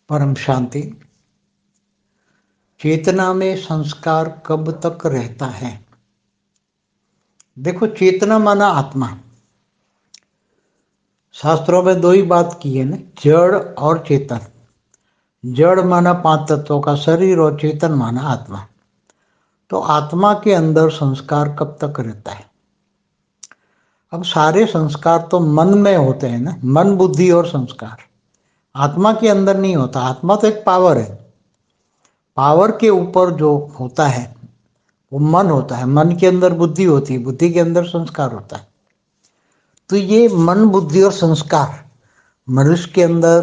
परम शांति। चेतना में संस्कार कब तक रहता है? देखो, चेतना माना आत्मा। शास्त्रों में दो ही बात की है ना, जड़ और चेतन। जड़ माना 5 तत्वों का शरीर और चेतन माना आत्मा। तो आत्मा के अंदर संस्कार कब तक रहता है? अब सारे संस्कार तो मन में होते हैं ना, मन, बुद्धि और संस्कार। आत्मा के अंदर नहीं होता। आत्मा तो एक पावर है। पावर के ऊपर जो होता है वो मन होता है। मन के अंदर बुद्धि होती है, बुद्धि के अंदर संस्कार होता है। तो ये मन, बुद्धि और संस्कार मनुष्य के अंदर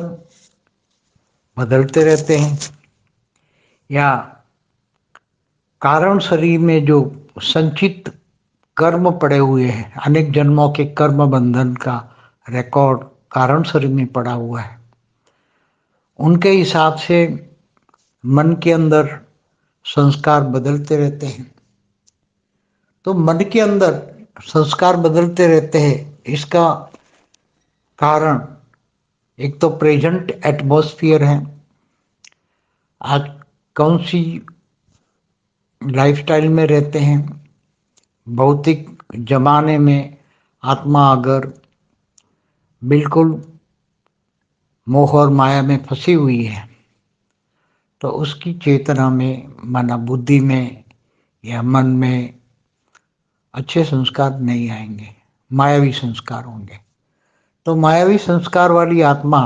बदलते रहते हैं, या कारण शरीर में जो संचित कर्म पड़े हुए हैं, अनेक जन्मों के कर्म बंधन का रिकॉर्ड कारण शरीर में पड़ा हुआ है, उनके हिसाब से मन के अंदर संस्कार बदलते रहते हैं। तो मन के अंदर संस्कार बदलते रहते हैं, इसका कारण एक तो प्रेजेंट एटमॉस्फेयर है। आज कौन सी लाइफस्टाइल में रहते हैं। भौतिक जमाने में आत्मा अगर बिल्कुल मोह और माया में फंसी हुई है तो उसकी चेतना में, माना बुद्धि में या मन में अच्छे संस्कार नहीं आएंगे, मायावी संस्कार होंगे। तो मायावी संस्कार वाली आत्मा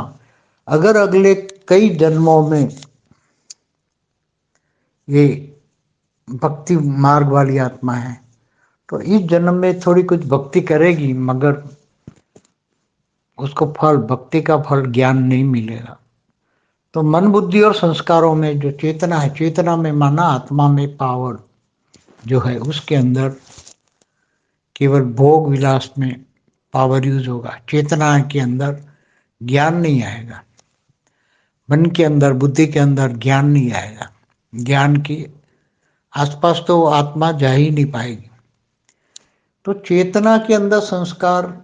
अगर अगले कई जन्मों में ये भक्ति मार्ग वाली आत्मा है तो इस जन्म में थोड़ी कुछ भक्ति करेगी, मगर उसको फल, भक्ति का फल, ज्ञान नहीं मिलेगा। तो मन, बुद्धि और संस्कारों में जो चेतना है, चेतना में माना आत्मा में पावर जो है, उसके अंदर केवल भोग विलास में पावर यूज होगा। चेतना के अंदर ज्ञान नहीं आएगा। मन के अंदर, बुद्धि के अंदर ज्ञान नहीं आएगा। ज्ञान के आसपास तो आत्मा जा ही नहीं पाएगी। तो चेतना के अंदर संस्कार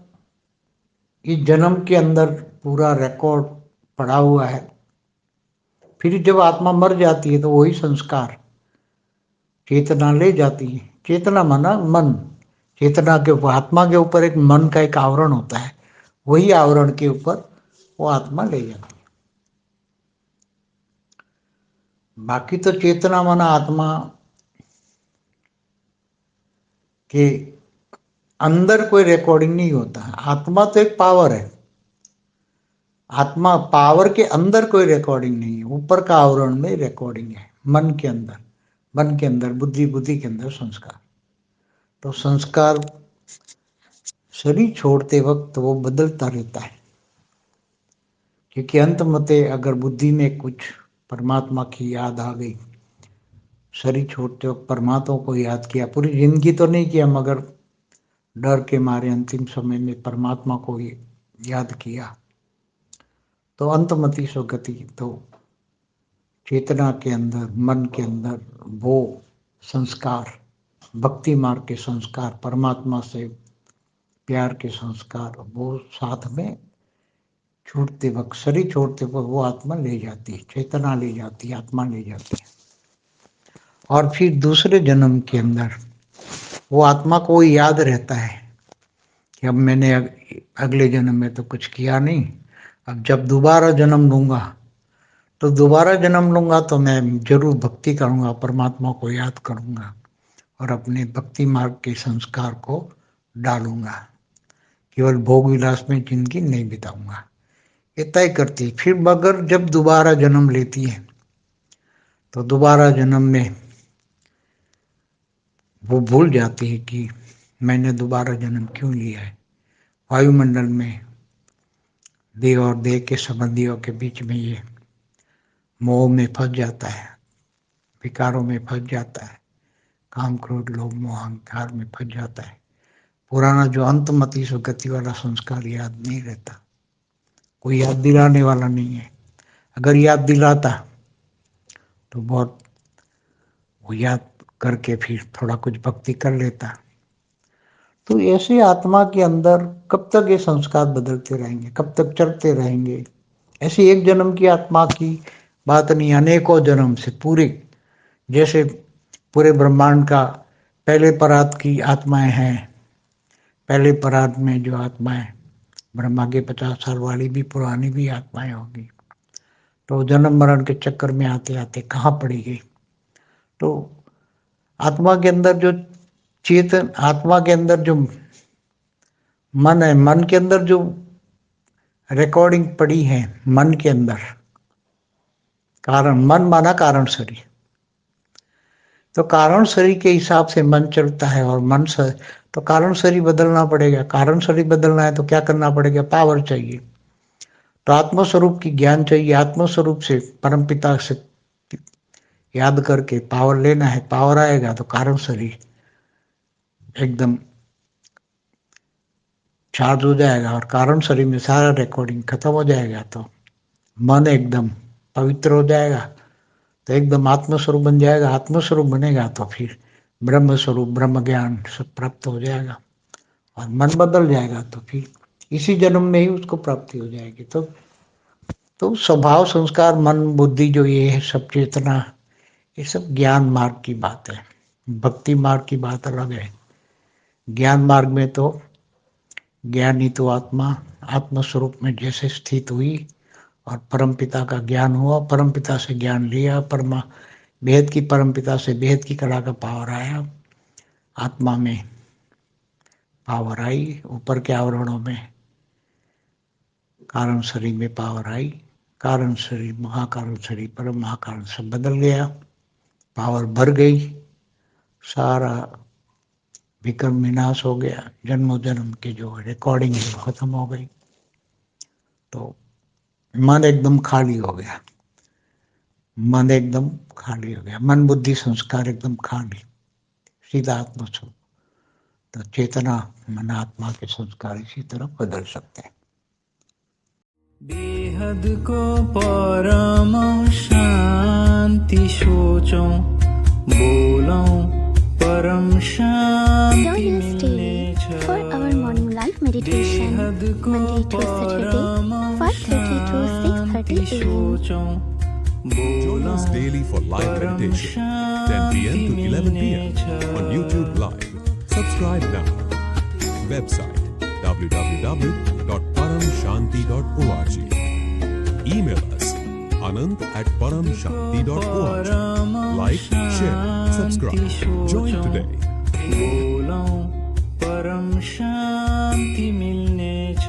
इस जन्म के अंदर पूरा रिकॉर्ड पड़ा हुआ है। फिर जब आत्मा मर जाती है तो वही संस्कार चेतना ले जाती है। चेतना माना मन। चेतना के ऊपर, आत्मा के ऊपर एक मन का एक आवरण होता है, वही आवरण के ऊपर वो आत्मा ले जाती है। बाकी तो चेतना माना आत्मा के अंदर कोई रिकॉर्डिंग नहीं होता है। आत्मा तो एक पावर है। आत्मा पावर के अंदर कोई रिकॉर्डिंग नहीं है, ऊपर का आवरण में रिकॉर्डिंग है। मन के अंदर, मन के अंदर बुद्धि, बुद्धि के अंदर संस्कार। तो संस्कार शरीर छोड़ते वक्त वो बदलता रहता है, क्योंकि अंत मते अगर बुद्धि में कुछ परमात्मा की याद आ गई, शरीर छोड़ते वक्त परमात्मा को याद किया, पूरी जिंदगी तो नहीं किया मगर डर के मारे अंतिम समय में परमात्मा को याद किया, तो अंतमति सुगति। तो चेतना के अंदर, मन के अंदर वो संस्कार, भक्ति मार्ग के संस्कार, परमात्मा से प्यार के संस्कार, वो साथ में छोड़ते वक्त, शरीर छोड़ते वक्त वो आत्मा ले जाती है, चेतना ले जाती है, आत्मा ले जाती है। और फिर दूसरे जन्म के अंदर वो आत्मा को याद रहता है कि अब मैंने अगले जन्म में तो कुछ किया नहीं, अब जब दोबारा जन्म लूंगा तो दोबारा जन्म लूंगा तो मैं जरूर भक्ति करूंगा, परमात्मा को याद करूंगा और अपने भक्ति मार्ग के संस्कार को डालूंगा। केवल भोग विलास में जिंदगी नहीं बिताऊंगा, ये तय करती है। फिर मगर जब दोबारा जन्म लेती है तो दोबारा जन्म में वो भूल जाती है कि मैंने दोबारा जन्म क्यों लिया है। वायुमंडल में देह और देह के संबंधियों के बीच में ये मोह में फंस जाता है, विकारों में फंस जाता है, काम, क्रोध, लोभ, मोह, अहंकार में फंस जाता है। पुराना जो अंतमति सुगति वाला संस्कार याद नहीं रहता, कोई याद दिलाने वाला नहीं है। अगर याद दिलाता तो बहुत वो याद करके फिर थोड़ा कुछ भक्ति कर लेता। तो ऐसे आत्मा के अंदर कब तक ये संस्कार बदलते रहेंगे, कब तक चलते रहेंगे? ऐसी एक जन्म की आत्मा की बात नहीं, अनेकों जन्म से पूरे, जैसे पूरे ब्रह्मांड का पहले परात की आत्माएं हैं, पहले परात में जो आत्माएं ब्रह्मा के 50 साल वाली भी पुरानी भी आत्माएं होगी, तो जन्म मरण के चक्कर में आते आते कहाँ पड़ी गई। तो आत्मा के अंदर जो चेतन, आत्मा के अंदर जो मन है, मन के अंदर जो रिकॉर्डिंग पड़ी है, मन के अंदर कारण, मन माना कारण शरीर, तो कारण शरीर के हिसाब से मन चलता है और मन से, तो कारण शरीर बदलना पड़ेगा। कारण शरीर बदलना है तो क्या करना पड़ेगा, पावर चाहिए। तो आत्मस्वरूप की ज्ञान चाहिए, आत्मस्वरूप से परमपिता से याद करके पावर लेना है। पावर आएगा तो कारण शरीर एकदम चार्ज हो जाएगा और कारण शरीर में सारा रिकॉर्डिंग खत्म हो जाएगा, तो मन एकदम पवित्र हो जाएगा, तो एकदम आत्मस्वरूप बन जाएगा। आत्मस्वरूप बनेगा तो फिर ब्रह्म स्वरूप, ब्रह्म ज्ञान सब प्राप्त हो जाएगा और मन बदल जाएगा, तो फिर इसी जन्म में ही उसको प्राप्ति हो जाएगी। तो स्वभाव, संस्कार, मन, बुद्धि जो ये है सब, चेतना, ये सब ज्ञान मार्ग की बात है। भक्ति मार्ग की बात अलग है। ज्ञान मार्ग में तो ज्ञानी तो आत्मा आत्मस्वरूप में जैसे स्थित हुई और परमपिता का ज्ञान हुआ, परमपिता से ज्ञान लिया, परमा बेहद की परमपिता से बेहद की कला का पावर आया, आत्मा में पावर आई, ऊपर के आवरणों में कारण शरीर में पावर आई, कारण शरीर, महाकारण शरीर, परम महाकारण सब बदल गया, पावर भर गई, सारा विक्रम विनाश हो गया, जन्मों जन्म के जो रिकॉर्डिंग है वो खत्म हो गई। तो मन एकदम खाली हो गया, मन एकदम खाली हो गया, मन बुद्धि संस्कार एकदम खाली, सीधा आत्मस्वरूप। तो चेतना, मन, आत्मा के संस्कार इसी तरह बदल सकते हैं। बेहद को परम शांति सोचो, बोलो परम शांति मिलने छ। For our morning live meditation, Monday to Saturday, 5:30 to 6:30 a.m. Join us daily for live meditation, 10 p.m. to 11 p.m. on YouTube Live. Subscribe now. Website www.paramshanti.org. Email us anant@paramshanti.org. Like, share, subscribe. Join today. बोलो परम शांति मिलने छ।